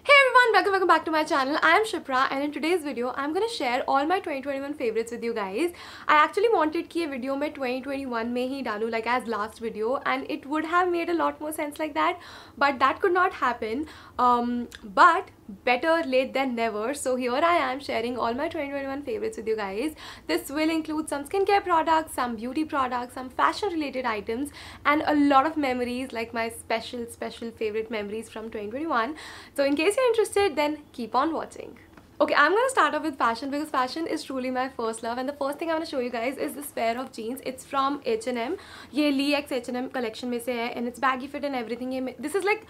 Hey everyone, welcome back to my channel. I am Shipra and in today's video I'm gonna share all my 2021 favorites with you guys. I actually wanted कि ये video मैं 2021 में ही डालूँ like as last video and it would have made a lot more sense like that, but that could not happen. But better late than never. So here I am sharing all my 2021 favorites with you guys. This will include some skincare products, some beauty products, some fashion related items and a lot of memories, like my special favorite memories from 2021. So in case you're interested, then keep on watching. Okay, I'm gonna start off with fashion because fashion is truly my first love, and the first thing I'm gonna show you guys is this pair of jeans. It's from H&M. ये Lee X H&M collection में से है and it's baggy fit and everything. This is like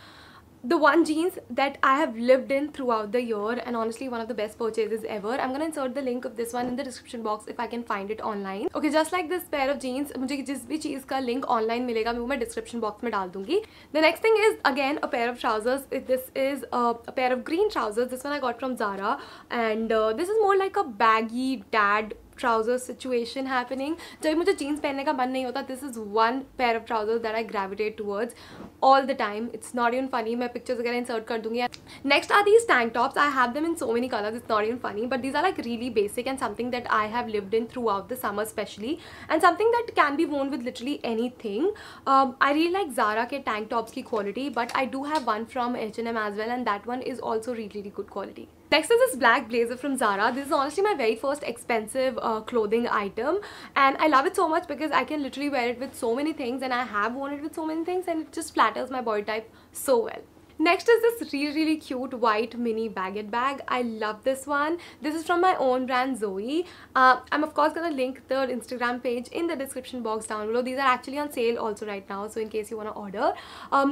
the one jeans that I have lived in throughout the year and honestly one of the best purchases ever. I'm gonna insert the link of this one in the description box if I can find it online. Okay, just like this pair of jeans, मुझे जिस भी चीज़ का link online मिलेगा मैं वो मैं description box में डाल दूँगी. The next thing is again a pair of trousers. This is a pair of green trousers. This one I got from Zara and this is more like a baggy dad trousers situation happening. जब मुझे jeans पहनने का मन नहीं होता, this is one pair of trousers that I gravitate towards all the time. It's not even funny. मैं pictures वगैरह insert कर दूँगी. Next are these tank tops. I have them in so many colors. It's not even funny, but these are like really basic and something that I have lived in throughout the summer especially, and something that can be worn with literally anything. I really like Zara के tank tops की quality, but I do have one from H&M as well, and that one is also really good quality. Next is this black blazer from Zara. This is honestly my very first expensive clothing item and I love it so much because I can literally wear it with so many things and I have worn it with so many things and it just flatters my body type so well. Next is this really cute white mini baguette bag. I love this one. This is from my own brand Zoe. I'm of course gonna link the Instagram page in the description box down below. These are actually on sale also right now, so in case you wanna order.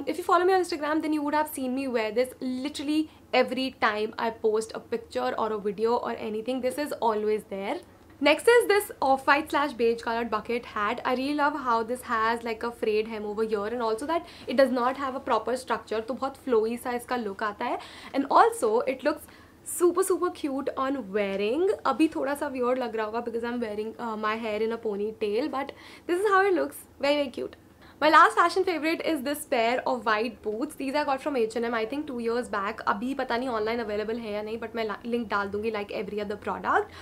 If you follow me on Instagram, then you would have seen me wear this literally every time I post a picture or a video or anything. This is always there. Next is this off-white / beige colored bucket hat. I really love how this has like a frayed hem over here and also that it does not have a proper structure, तो बहुत flowy सा इसका look आता है and also it looks super cute on wearing. अभी थोड़ा सा weird लग रहा होगा because I'm wearing my hair in a ponytail, but this is how it looks. Very cute. My last fashion favorite is this pair of white boots. These I got from H&M I think 2 years back. अभी पता नहीं online available है या नहीं, but मैं link डाल दूँगी like every other product.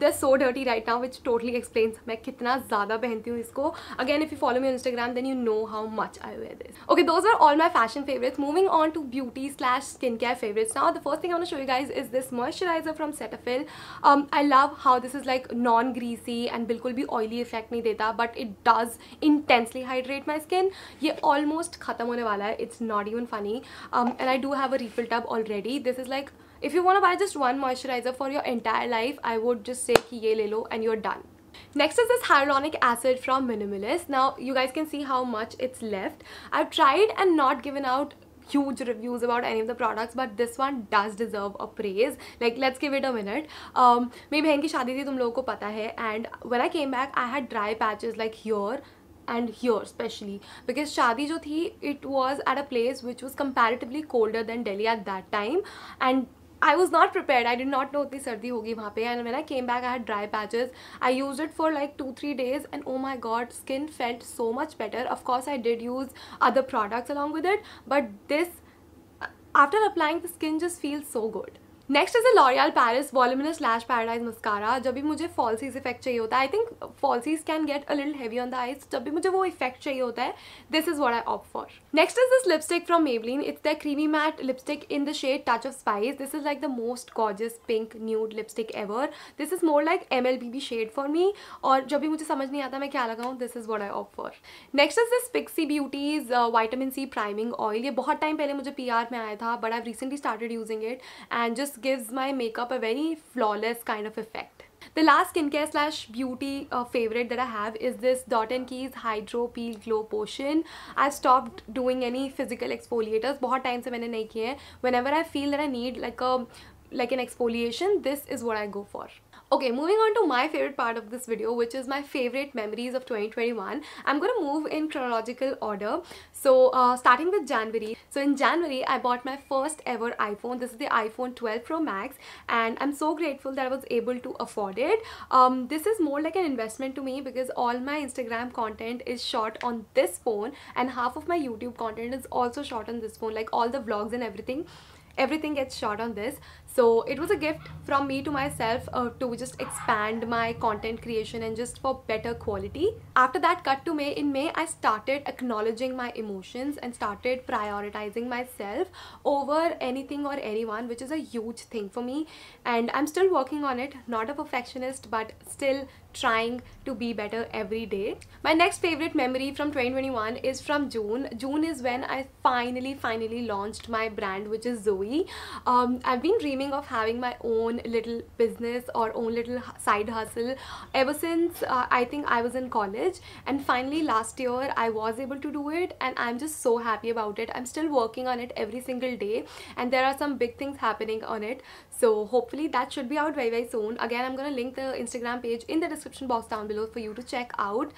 They're so dirty right now, which totally explains मैं कितना ज़्यादा पहनती हूँ इसको. Again, if you follow me on Instagram, then you know how much I wear this. Okay, those were all my fashion favorites. Moving on to beauty / skincare favorites. Now, the first thing I want to show you guys is this moisturizer from Cetaphil. I love how this is like non-greasy and बिल्कुल भी oily effect नहीं देता, but it does intensely hydrate my skin. ये almost खत्म होने वाला है. It's not even funny. And I do have a refill tub already. This is like, if you want to buy just one moisturizer for your entire life, I would just say कि ये ले लो and you're done. Next is this hyaluronic acid from Minimalist. Now you guys can see how much it's left. I've tried and not given out huge reviews about any of the products, but this one does deserve a praise. Like, let's give it a minute. मेरी बहन की शादी थी, तुम लोगों को पता है, and when I came back I had dry patches like here and here especially because शादी जो थी, it was at a place which was comparatively colder than Delhi at that time and I was not prepared. I did not know उतनी सर्दी होगी वहाँ पे, and when I came back I had dry patches. I used it for like 2-3 days and oh my god, skin felt so much better. Of course I did use other products along with it, but this, after applying, the skin just feels so good. Next is the L'Oreal Paris Voluminous Lash Paradise Mascara. जब भी मुझे falsies effect चाहिए होता है, I think falsies can get a little heavy on the eyes. जब भी मुझे वो effect चाहिए होता है, this is what I opt for. Next is this lipstick from Maybelline. It's their creamy matte lipstick in the shade Touch of Spice. This is like the most gorgeous pink nude lipstick ever. This is more like MLBB shade for me. और जब भी मुझे समझ नहीं आता मैं क्या लगाऊँ, this is what I opt for. Next is this Pixi Beauty's Vitamin C Priming Oil. ये बहुत time पहले मुझे PR में आया था, but I've recently started using it and just gives my makeup a very flawless kind of effect. The last skincare / beauty favorite that I have is this Dot & Key's Hydro Peel Glow Potion. I've stopped doing any physical exfoliators. बहुत time से मैंने नहीं किए हैं. Whenever I feel that I need like an exfoliation, this is what I go for. Okay, moving on to my favorite part of this video, which is my favorite memories of 2021. I'm gonna move in chronological order. So starting with January. So in January, I bought my first ever iPhone. This is the iPhone 12 Pro Max and I'm so grateful that I was able to afford it. This is more like an investment to me because all my Instagram content is shot on this phone and half of my YouTube content is also shot on this phone, like all the vlogs and everything. everything gets shot on this. So it was a gift from me to myself to just expand my content creation and just for better quality. After that, cut to May. In May, I started acknowledging my emotions and started prioritizing myself over anything or anyone, which is a huge thing for me, and I'm still working on it. Not a perfectionist, but still trying to be better every day. My next favorite memory from 2021 is from June. June is when I finally launched my brand, which is Zoe. I've been dreaming of having my own little business or own little side hustle ever since I think I was in college, and finally last year I was able to do it, and I'm just so happy about it. I'm still working on it every single day, and there are some big things happening on it, so hopefully that should be out very soon. Again, I'm gonna link the Instagram page in the description box down below for you to check out.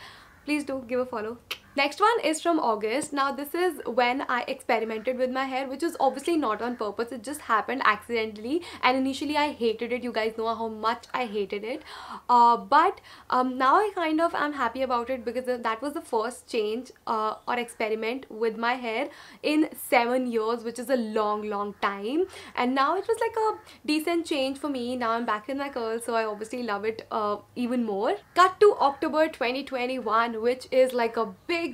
Please do give a follow. Next one is from August. Now this is when I experimented with my hair, which was obviously not on purpose. It just happened accidentally, and initially I hated it. You guys know how much I hated it, but now I kind of am happy about it, because that was the first change or experiment with my hair in 7 years, which is a long time, and now it was like a decent change for me. Now I'm back in my curls, so I obviously love it even more. Cut to October 2021, which is like a big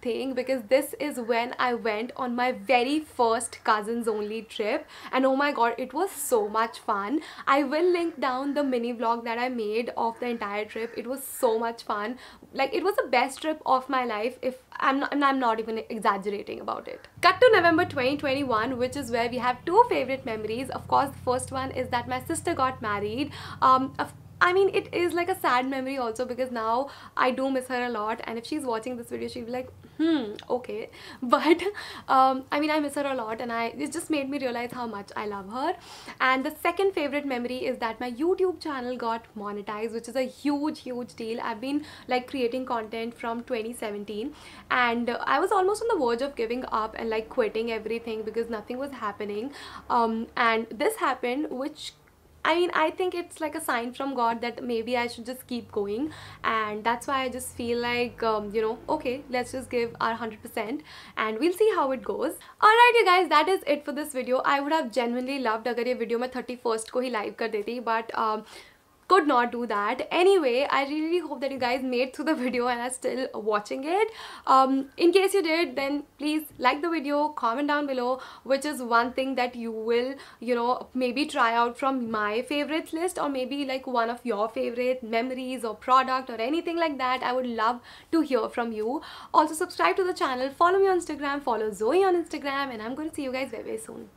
thing, because this is when I went on my very first cousins only trip, and oh my god, it was so much fun. I will link down the mini vlog that I made of the entire trip. It was so much fun. Like, it was the best trip of my life, if I'm not even exaggerating about it. Cut to November 2021, which is where we have two favorite memories. Of course, the first one is that my sister got married. I mean, it is like a sad memory also, because now I do miss her a lot, and if she's watching this video, she'll be like, okay. But I mean, I miss her a lot, and it just made me realize how much I love her. And the second favorite memory is that my YouTube channel got monetized, which is a huge deal. I've been like creating content from 2017, and I was almost on the verge of giving up and like quitting everything because nothing was happening, and this happened, which I mean, I think it's like a sign from God that maybe I should just keep going, and that's why I just feel like, you know, okay, let's just give our 100% and we'll see how it goes. Alright you guys, that is it for this video. I would have genuinely loved agar ye video main 31st ko hi live kar deti, but could not do that. Anyway, I really hope that you guys made through the video and are still watching it. In case you did, then please like the video, comment down below which is one thing that you will, you know, maybe try out from my favorites list, or maybe like one of your favorite memories or product or anything like that. I would love to hear from you. Also subscribe to the channel, follow me on Instagram, follow Zoe on Instagram, and I'm going to see you guys very soon.